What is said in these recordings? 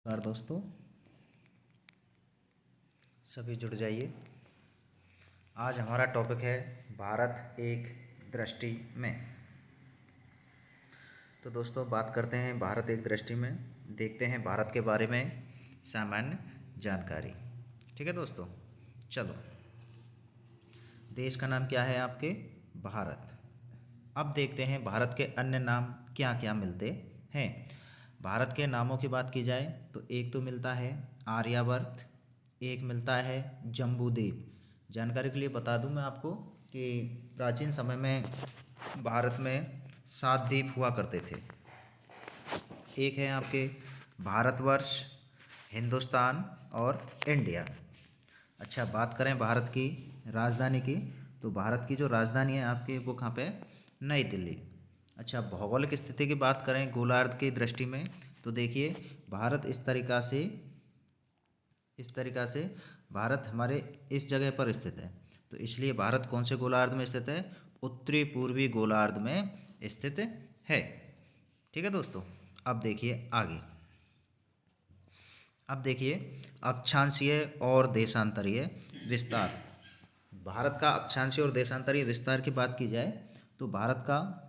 नमस्कार दोस्तों, सभी जुड़ जाइए। आज हमारा टॉपिक है भारत एक दृष्टि में। तो दोस्तों बात करते हैं भारत एक दृष्टि में, देखते हैं भारत के बारे में सामान्य जानकारी। ठीक है दोस्तों, चलो। देश का नाम क्या है आपके? भारत। अब देखते हैं भारत के अन्य नाम क्या क्या मिलते हैं। भारत के नामों की बात की जाए तो एक तो मिलता है आर्यावर्त, एक मिलता है जम्बूद्वीप। जानकारी के लिए बता दूं मैं आपको कि प्राचीन समय में भारत में 7 द्वीप हुआ करते थे। एक है आपके भारतवर्ष, हिंदुस्तान और इंडिया। अच्छा, बात करें भारत की राजधानी की, तो भारत की जो राजधानी है आपकी वो कहाँ पे? नई दिल्ली। अच्छा, भौगोलिक स्थिति की बात करें गोलार्ध की दृष्टि में, तो देखिए भारत इस तरीक़ा से भारत हमारे इस जगह पर स्थित है। तो इसलिए भारत कौन से गोलार्ध में स्थित है? उत्तरी पूर्वी गोलार्ध में स्थित है। ठीक है दोस्तों, अब देखिए आगे। अब देखिए अक्षांशीय और देशांतरीय विस्तार। भारत का अक्षांशीय और देशांतरीय विस्तार की बात की जाए तो भारत का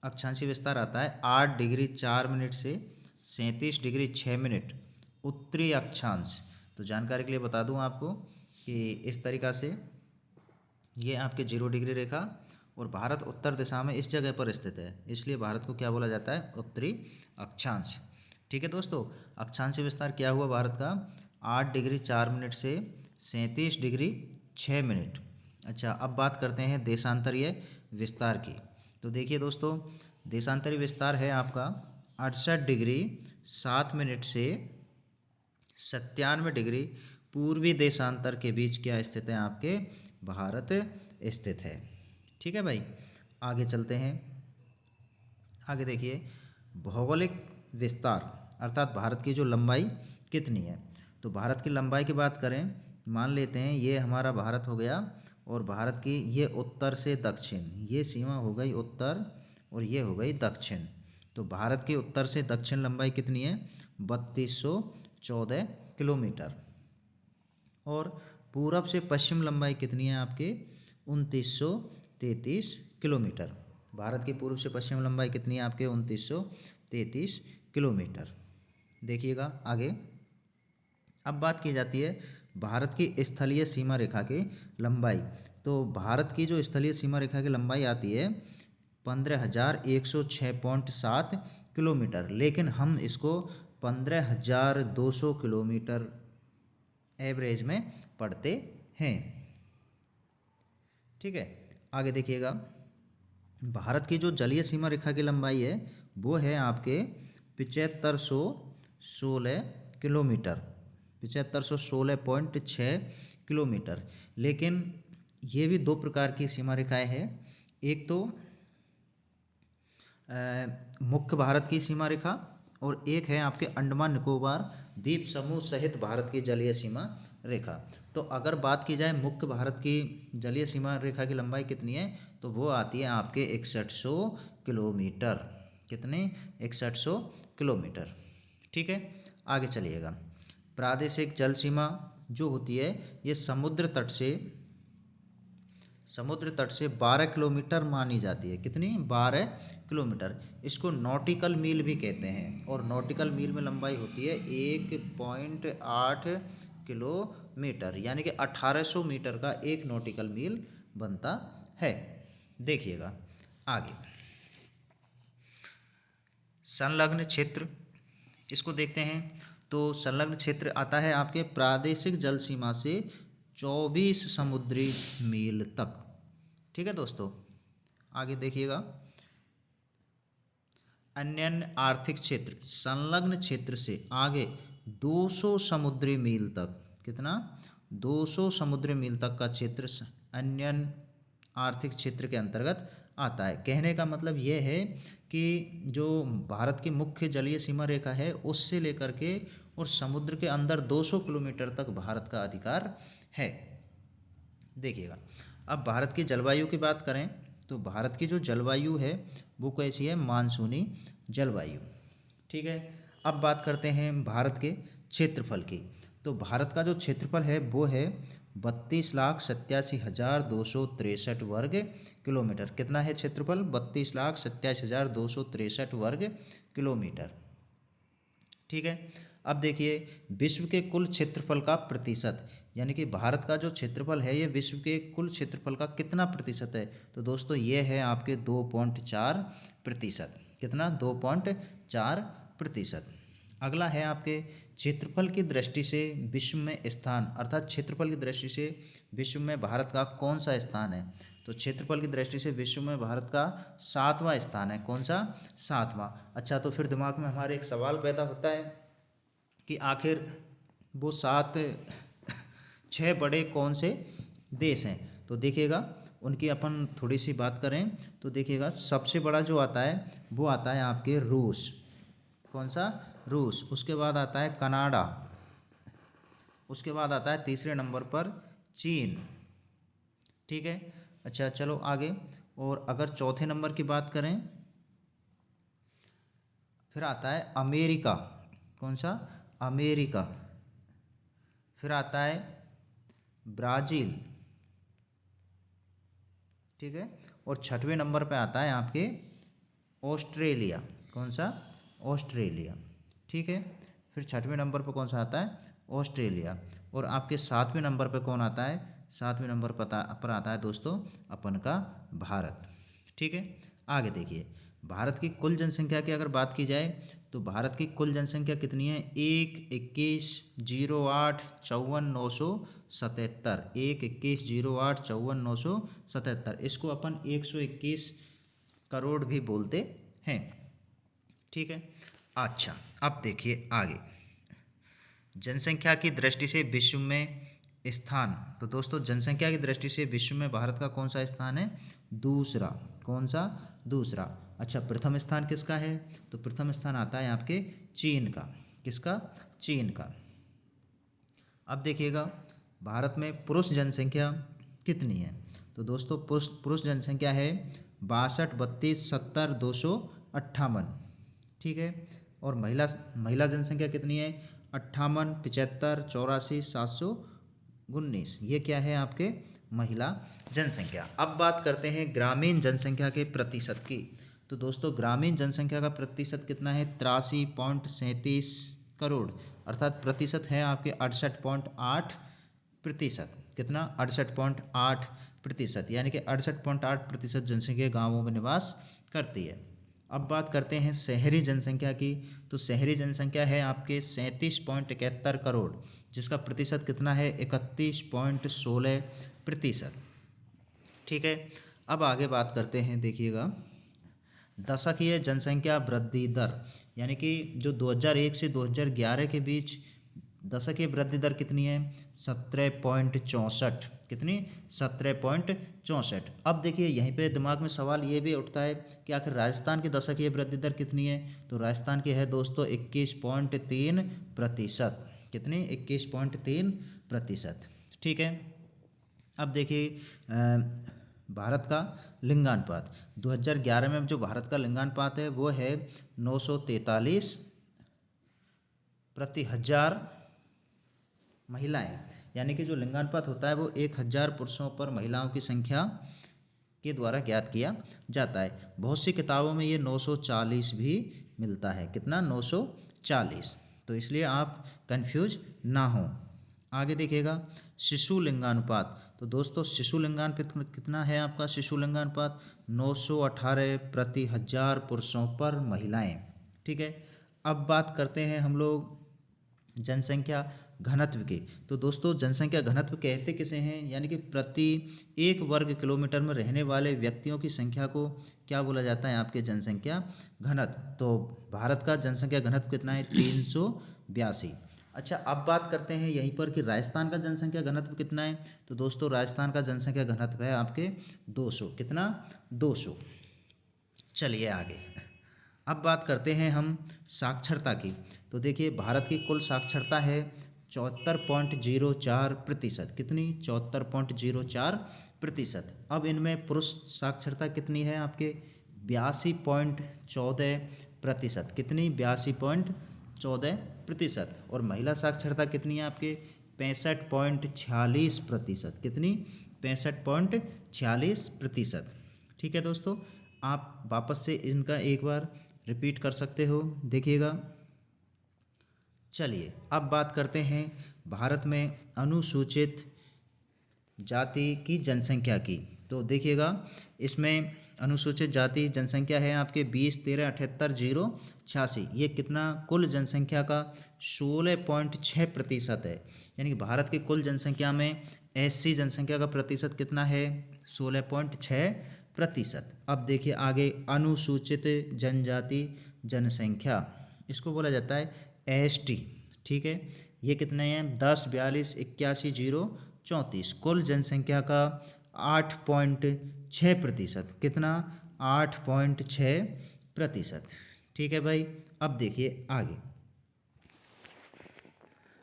अक्षांशीय विस्तार आता है 8 डिग्री 4 मिनट से 37 डिग्री 6 मिनट उत्तरी अक्षांश। तो जानकारी के लिए बता दूं आपको कि इस तरीक़ा से ये आपके 0 डिग्री रेखा और भारत उत्तर दिशा में इस जगह पर स्थित है, इसलिए भारत को क्या बोला जाता है? उत्तरी अक्षांश। ठीक है दोस्तों, अक्षांशीय विस्तार क्या हुआ भारत का? 8 डिग्री 4 मिनट से 37 डिग्री 6 मिनट। अच्छा, अब बात करते हैं देशांतरीय विस्तार की। तो देखिए दोस्तों, देशांतरीय विस्तार है आपका 68 डिग्री 7 मिनट से 97 डिग्री पूर्वी देशांतर के बीच क्या स्थित है? आपके भारत स्थित है। ठीक है भाई, आगे चलते हैं। आगे देखिए भौगोलिक विस्तार अर्थात भारत की जो लंबाई कितनी है। तो भारत की लंबाई की बात करें, मान लेते हैं ये हमारा भारत हो गया और भारत की ये उत्तर से दक्षिण, ये सीमा हो गई उत्तर और ये हो गई दक्षिण। तो भारत की उत्तर से दक्षिण लंबाई कितनी है? 3214 किलोमीटर। और पूरब से पश्चिम लंबाई कितनी है आपके? 2933 किलोमीटर। भारत की पूर्व से पश्चिम लंबाई कितनी है आपके? 2933 किलोमीटर। देखिएगा आगे। अब बात की जाती है भारत की स्थलीय सीमा रेखा की लंबाई। तो भारत की जो स्थलीय सीमा रेखा की लंबाई आती है 15,106.7 किलोमीटर, लेकिन हम इसको 15,200 किलोमीटर एवरेज में पढ़ते हैं। ठीक है, आगे देखिएगा। भारत की जो जलीय सीमा रेखा की लंबाई है वो है आपके 7516 किलोमीटर, 7516.6 किलोमीटर। लेकिन ये भी दो प्रकार की सीमा रेखाएं हैं। एक तो मुख्य भारत की सीमा रेखा और एक है आपके अंडमान निकोबार द्वीप समूह सहित भारत की जलीय सीमा रेखा। तो अगर बात की जाए मुख्य भारत की जलीय सीमा रेखा की लंबाई कितनी है, तो वो आती है आपके 6100 किलोमीटर। कितने? 6100 किलोमीटर। ठीक है, आगे चलिएगा। प्रादेशिक जल सीमा जो होती है ये समुद्र तट से 12 किलोमीटर मानी जाती है। कितनी? 12 किलोमीटर। इसको नॉटिकल मील भी कहते हैं और नॉटिकल मील में लंबाई होती है 1.8 किलोमीटर, यानी कि 1800 मीटर का एक नॉटिकल मील बनता है। देखिएगा आगे। संलग्न क्षेत्र, इसको देखते हैं। तो संलग्न क्षेत्र आता है आपके प्रादेशिक जल सीमा से 24 समुद्री मील तक। ठीक है दोस्तों, आगे देखिएगा। अन्य आर्थिक क्षेत्र, संलग्न क्षेत्र से आगे 200 समुद्री मील तक। कितना? 200 समुद्री मील तक का क्षेत्र अन्य आर्थिक क्षेत्र के अंतर्गत आता है। कहने का मतलब ये है कि जो भारत की मुख्य जलीय सीमा रेखा है उससे लेकर के और समुद्र के अंदर 200 किलोमीटर तक भारत का अधिकार है। देखिएगा, अब भारत की जलवायु की बात करें तो भारत की जो जलवायु है वो कैसी है? मानसूनी जलवायु। ठीक है, अब बात करते हैं भारत के क्षेत्रफल की। तो भारत का जो क्षेत्रफल है वो है 32,87,263 वर्ग किलोमीटर। कितना है क्षेत्रफल? 32,87,263 वर्ग किलोमीटर। ठीक है। अब देखिए विश्व के कुल क्षेत्रफल का प्रतिशत, यानी कि भारत का जो क्षेत्रफल है ये विश्व के कुल क्षेत्रफल का कितना प्रतिशत है? तो दोस्तों ये है आपके 2.4%। कितना? 2.4%। अगला है आपके क्षेत्रफल की दृष्टि से विश्व में स्थान, अर्थात क्षेत्रफल की दृष्टि से विश्व में भारत का कौन सा स्थान है? तो क्षेत्रफल की दृष्टि से विश्व में भारत का 7वां स्थान है। कौन सा? 7वां। अच्छा, तो फिर दिमाग में हमारे एक सवाल पैदा होता है कि आखिर वो 6 बड़े कौन से देश हैं? तो देखिएगा उनकी अपन थोड़ी सी बात करें तो देखिएगा सबसे बड़ा जो आता है वो आता है आपके रूस। कौन सा? रूस। उसके बाद आता है कनाडा। उसके बाद आता है तीसरे नंबर पर चीन। ठीक है। अच्छा चलो आगे। और अगर चौथे नंबर की बात करें फिर आता है अमेरिका। कौन सा? अमेरिका। फिर आता है ब्राज़ील। ठीक है। और छठवें नंबर पे आता है आपके ऑस्ट्रेलिया। कौन सा? ऑस्ट्रेलिया। ठीक है। फिर छठवें नंबर पर कौन सा आता है? ऑस्ट्रेलिया। और आपके सातवें नंबर पे कौन आता है? सातवें नंबर पर आता है दोस्तों अपन का भारत। ठीक है। आगे देखिए भारत की कुल जनसंख्या की अगर बात की जाए तो भारत की कुल जनसंख्या कितनी है? 1,21,08,54,977। 1,21,08,54,977। इसको अपन 121 करोड़ भी बोलते हैं। ठीक है। अच्छा अब देखिए आगे जनसंख्या की दृष्टि से विश्व में स्थान। तो दोस्तों जनसंख्या की दृष्टि से विश्व में भारत का कौन सा स्थान है? दूसरा। कौन सा? दूसरा। अच्छा प्रथम स्थान किसका है? तो प्रथम स्थान आता है आपके चीन का। किसका? चीन का। अब देखिएगा भारत में पुरुष जनसंख्या कितनी है? तो दोस्तों पुरुष जनसंख्या है 62,32,70,258। ठीक है। और महिला जनसंख्या कितनी है? 58,75,74,719। ये क्या है आपके? महिला जनसंख्या। अब बात करते हैं ग्रामीण जनसंख्या के प्रतिशत की। तो दोस्तों ग्रामीण जनसंख्या का प्रतिशत कितना है? 83.37 करोड़, अर्थात प्रतिशत है आपके 68.8%। कितना? 68.8%, यानी कि 68.8% जनसंख्या गाँवों में निवास करती है। अब बात करते हैं शहरी जनसंख्या की। तो शहरी जनसंख्या है आपके 37.71 करोड़, जिसका प्रतिशत कितना है? 31.16%। ठीक है। अब आगे बात करते हैं देखिएगा दशकीय जनसंख्या वृद्धि दर, यानी कि जो 2001 से 2011 के बीच दशकीय वृद्धि दर कितनी है? 17.64। कितनी? 17.64। अब देखिए यहीं पे दिमाग में सवाल ये भी उठता है कि आखिर राजस्थान की दशकीय वृद्धि दर कितनी है? तो राजस्थान की है दोस्तों 21.3%। कितनी? 21.3%। ठीक है। अब देखिए भारत का लिंगानुपात 2011 में जो भारत का लिंगानुपात है वो है 943 प्रति हजार महिलाएं, यानी कि जो लिंगानुपात होता है वो 1000 पुरुषों पर महिलाओं की संख्या के द्वारा ज्ञात किया जाता है। बहुत सी किताबों में ये 940 भी मिलता है। कितना? 940। तो इसलिए आप कंफ्यूज ना हो। आगे देखिएगा शिशु लिंगानुपात। तो दोस्तों शिशु लिंगानुपात कितना है आपका? शिशु लिंगानुपात 918 प्रति हजार पुरुषों पर महिलाएं। ठीक है। अब बात करते हैं हम लोग जनसंख्या घनत्व की। तो दोस्तों जनसंख्या घनत्व कहते किसे हैं? यानी कि प्रति 1 वर्ग किलोमीटर में रहने वाले व्यक्तियों की संख्या को क्या बोला जाता है? आपके जनसंख्या घनत्व। तो भारत का जनसंख्या घनत्व कितना है? 382। अच्छा अब बात करते हैं यहीं पर कि राजस्थान का जनसंख्या घनत्व कितना है? तो दोस्तों राजस्थान का जनसंख्या घनत्व है आपके 200। कितना? 200। चलिए आगे। अब बात करते हैं हम साक्षरता की। तो देखिए भारत की कुल साक्षरता है 74.04%। कितनी? 74.04%। अब इनमें पुरुष साक्षरता कितनी है आपके? 82.14%। कितनी? 82.14%। 14%। और महिला साक्षरता कितनी है आपके 65.46%। कितनी 65.46%। ठीक है दोस्तों, आप वापस से इनका एक बार रिपीट कर सकते हो, देखिएगा। चलिए अब बात करते हैं भारत में अनुसूचित जाति की जनसंख्या की। तो देखिएगा, इसमें अनुसूचित जाति जनसंख्या है आपके 20, 13, 78, 0, 86। ये कितना कुल जनसंख्या का 16.6% है। यानी कि भारत की कुल जनसंख्या में एससी जनसंख्या का प्रतिशत कितना है 16.6%। अब देखिए आगे, अनुसूचित जनजाति जनसंख्या, इसको बोला जाता है एसटी। ठीक है, ये कितने हैं 10, 42, 81, 0, 34। कुल जनसंख्या का 8.6%। कितना 8.6%। ठीक है भाई, अब देखिए आगे,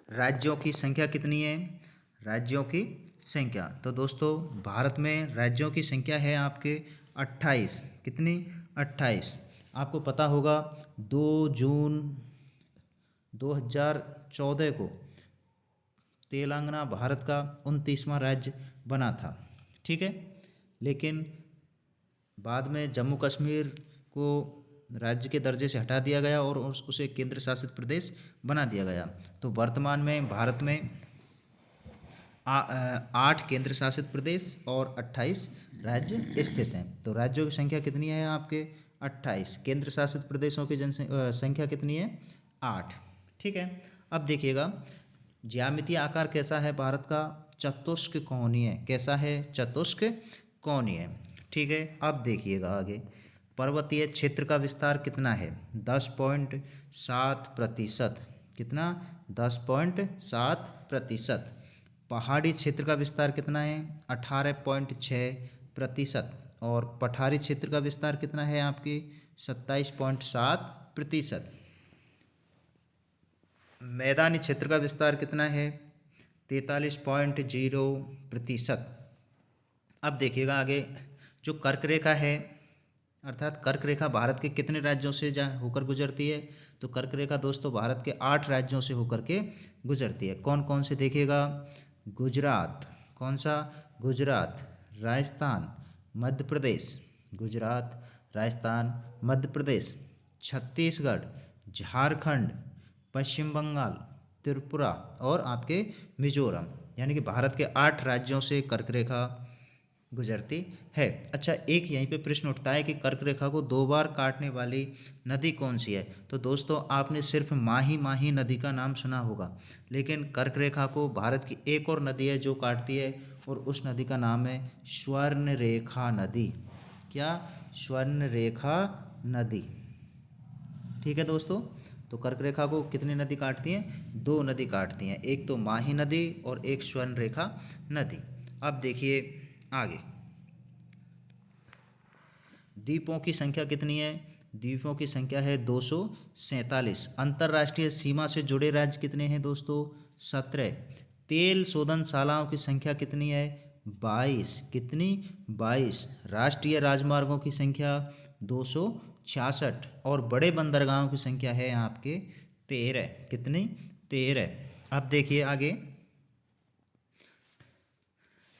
राज्यों की संख्या कितनी है। राज्यों की संख्या, तो दोस्तों भारत में राज्यों की संख्या है आपके 28। कितनी 28। आपको पता होगा 2 जून 2014 को तेलंगाना भारत का 29वां राज्य बना था। ठीक है, लेकिन बाद में जम्मू कश्मीर को राज्य के दर्जे से हटा दिया गया और उसे केंद्र शासित प्रदेश बना दिया गया। तो वर्तमान में भारत में 8 केंद्र शासित प्रदेश और 28 राज्य स्थित हैं। तो राज्यों की संख्या कितनी है आपके 28। केंद्र शासित प्रदेशों की संख्या कितनी है 8। ठीक है, अब देखिएगा, ज्यामितीय आकार कैसा है भारत का चतुष्कोणीय। कैसा है चतुष्कोणीय। ठीक है, अब देखिएगा आगे, पर्वतीय क्षेत्र का विस्तार कितना है 10.7%। कितना 10.7%। पहाड़ी क्षेत्र का विस्तार कितना है 18.6%। और पठारी क्षेत्र का विस्तार कितना है आपकी 27.7%। मैदानी क्षेत्र का विस्तार कितना है 43.0%। अब देखिएगा आगे, जो कर्क रेखा है, अर्थात कर्क रेखा भारत के कितने राज्यों से होकर गुजरती है। तो कर्क रेखा दोस्तों भारत के 8 राज्यों से होकर के गुजरती है। कौन कौन से देखिएगा, गुजरात, कौन सा गुजरात, राजस्थान, मध्य प्रदेश, गुजरात, राजस्थान, मध्य प्रदेश, छत्तीसगढ़, झारखंड, पश्चिम बंगाल, त्रिपुरा और आपके मिजोरम। यानी कि भारत के 8 राज्यों से कर्क रेखा गुजरती है। अच्छा, एक यहीं पे प्रश्न उठता है कि कर्क रेखा को 2 बार काटने वाली नदी कौन सी है। तो दोस्तों आपने सिर्फ माही नदी का नाम सुना होगा, लेकिन कर्क रेखा को भारत की एक और नदी है जो काटती है, और उस नदी का नाम है स्वर्णरेखा नदी। क्या, स्वर्णरेखा नदी। ठीक है दोस्तों, तो कर्क रेखा को कितनी नदी काटती हैं 2 नदी काटती हैं, एक तो माही नदी और एक स्वर्णरेखा नदी। अब देखिए आगे, द्वीपों की संख्या कितनी है। द्वीपों की संख्या है 247। अंतर्राष्ट्रीय सीमा से जुड़े राज्य कितने हैं दोस्तों 17। तेल शोधनशालाओं की संख्या कितनी है 22। कितनी 22। राष्ट्रीय राजमार्गों की संख्या 266। और बड़े बंदरगाहों की संख्या है आपके 13। कितनी 13। अब देखिए आगे,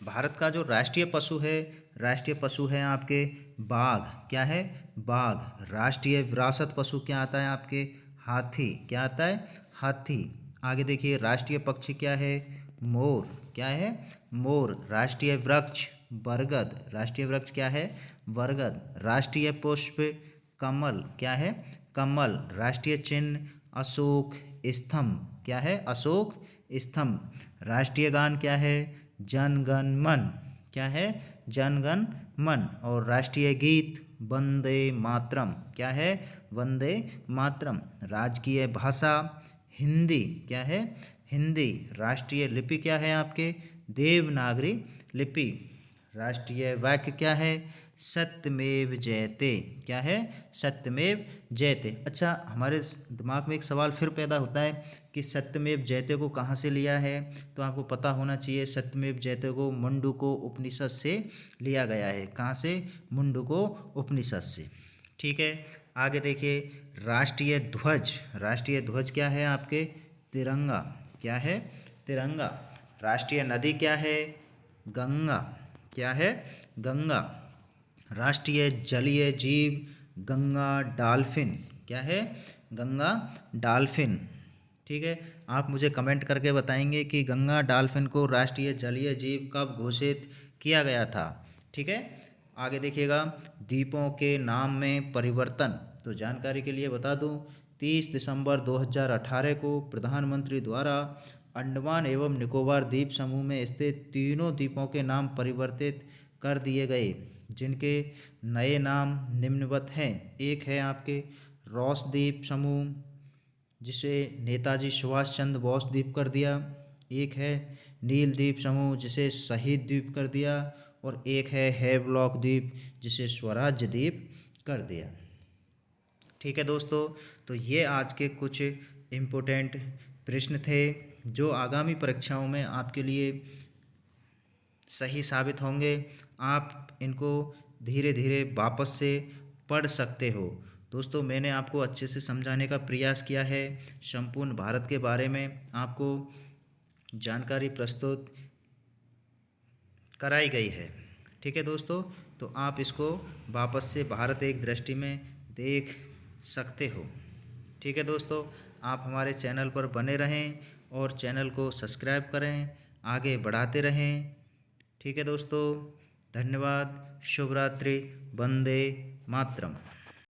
भारत का जो राष्ट्रीय पशु है आपके बाघ। क्या है बाघ। राष्ट्रीय विरासत पशु क्या आता है आपके हाथी। क्या आता है हाथी। आगे देखिए, राष्ट्रीय पक्षी क्या है मोर। क्या है मोर। राष्ट्रीय वृक्ष बरगद। राष्ट्रीय वृक्ष क्या है बरगद। राष्ट्रीय पुष्प कमल। क्या है कमल। राष्ट्रीय चिन्ह अशोक स्तंभ। क्या है अशोक स्तंभ। राष्ट्रीय गान क्या है जन गण मन। क्या है जन गण मन। और राष्ट्रीय गीत वंदे मातरम। क्या है वंदे मातरम। राजकीय भाषा हिंदी। क्या है हिंदी। राष्ट्रीय लिपि क्या है आपके देवनागरी लिपि। राष्ट्रीय वाक्य क्या है सत्यमेव जयते। क्या है सत्यमेव जयते। अच्छा, हमारे दिमाग में एक सवाल फिर पैदा होता है कि सत्यमेव जयते को कहाँ से लिया है। तो आपको पता होना चाहिए, सत्यमेव जयते को मुंडको उपनिषद से लिया गया है। कहाँ से मुंडको उपनिषद से। ठीक है, आगे देखिए, राष्ट्रीय ध्वज, राष्ट्रीय ध्वज क्या है आपके? तिरंगा। क्या है? तिरंगा। राष्ट्रीय नदी क्या है? गंगा। क्या है? गंगा। राष्ट्रीय जलीय जीव गंगा डॉल्फिन। क्या है? गंगा डॉल्फिन। ठीक है, आप मुझे कमेंट करके बताएंगे कि गंगा डॉल्फिन को राष्ट्रीय जलीय जीव कब घोषित किया गया था। ठीक है, आगे देखिएगा, द्वीपों के नाम में परिवर्तन। तो जानकारी के लिए बता दूं, 30 दिसंबर 2018 को प्रधानमंत्री द्वारा अंडमान एवं निकोबार द्वीप समूह में स्थित तीनों द्वीपों के नाम परिवर्तित कर दिए गए, जिनके नए नाम निम्नवत हैं। एक है आपके रॉस द्वीप समूह, जिसे नेताजी सुभाष चंद्र बोस द्वीप कर दिया। एक है नील द्वीप समूह, जिसे शहीद द्वीप कर दिया। और एक है हैवलॉक द्वीप, जिसे स्वराज्य द्वीप कर दिया। ठीक है दोस्तों, तो ये आज के कुछ इम्पोर्टेंट प्रश्न थे जो आगामी परीक्षाओं में आपके लिए सही साबित होंगे। आप इनको धीरे धीरे वापस से पढ़ सकते हो। दोस्तों, मैंने आपको अच्छे से समझाने का प्रयास किया है। संपूर्ण भारत के बारे में आपको जानकारी प्रस्तुत कराई गई है। ठीक है दोस्तों, तो आप इसको वापस से भारत एक दृष्टि में देख सकते हो। ठीक है दोस्तों, आप हमारे चैनल पर बने रहें और चैनल को सब्सक्राइब करें, आगे बढ़ाते रहें। ठीक है दोस्तों, धन्यवाद। शुभ रात्रि। वंदे मातरम।